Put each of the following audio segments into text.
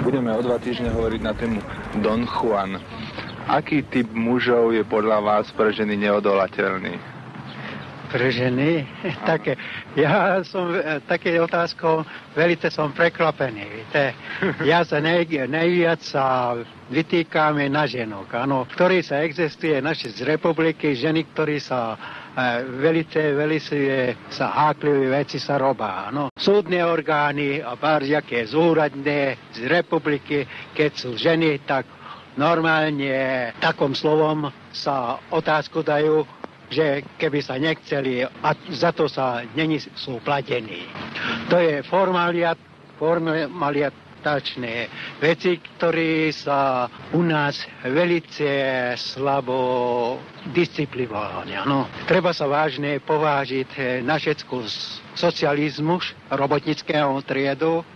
Budeme o 2 týždne hovoriť na tému Don Juan. Aký typ mužov je podľa vás pre ženy neodolateľný? Pre ženy? Také, ja som také otázkou veľmi som prekvapený. Víte? Ja sa najviac sa vytýkame na ženok, áno, ktorí sa existuje naše z republiky, ženy, ktorí sa veľmi sa háklivé veci sa robá, áno. Súdne orgány a jaké zúradné z republiky, keď sú ženy, tak normálne takom slovom sa otázku dajú, že keby sa nechceli a za to sa není sú platení. To je formaliatačné veci, ktoré sa u nás velice slabo disciplinované. No. Treba sa vážne povážiť na všetku socializmus robotnického triedu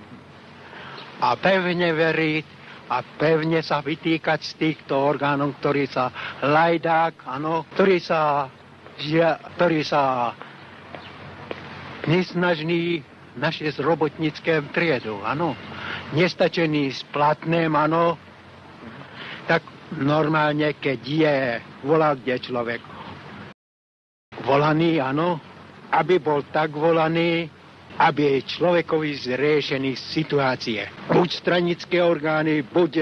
a pevne veriť a pevne sa vytýkať z týchto orgánov, ktorí sa lajdák, áno, ktorí sa nesnažní naše robotnické triedu, áno, nestačení s platným, áno, tak normálne, keď je kde človek volaný, áno, aby bol tak volaný, aby človekovi zriešený situácie. Buď stranické orgány, buď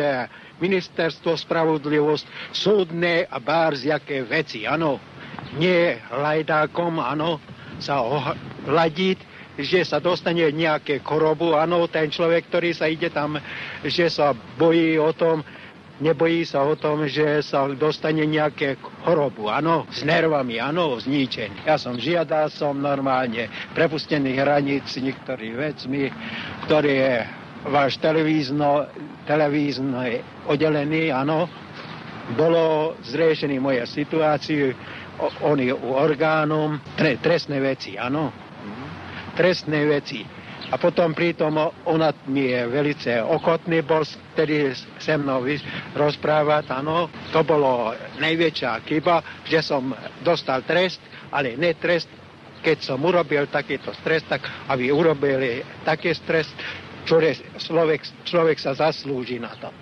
ministerstvo spravodlivosť, súdne a bárziaké veci, áno. Nie lajdákom, áno, sa ohľadiť, že sa dostane nejaké chorobu, áno, ten človek, ktorý sa ide tam, že sa bojí o tom, nebojí sa o tom, že sa dostane nejaké chorobu, áno, s nervami, áno, zničený. Ja som žiadal, som normálne prepustený hraníc niektorých vecmi, ktorý je váš televízno oddelený, áno, bolo zriešený moja situáciu, oni u orgánom, trestné veci, áno, trestné veci. A potom pritom ona mi je velice ochotný bol, ktorý se mnou rozprávať, áno. To bolo najväčšia chyba, že som dostal trest, ale ne trest, keď som urobil takýto trest, tak aby urobili taký trest, ktorý človek sa zaslúži na to.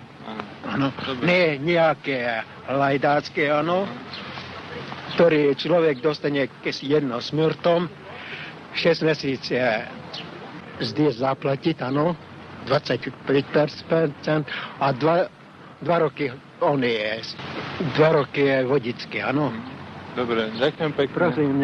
Áno. Ne nejaké lajdácké, áno, ktorý človek dostane jedno smrtom, 6 mesíc zde zaplatiť, áno, 25% a 2 roky on je 2 roky je vodické, áno. Dobre, ďakujem pekne. Prosím,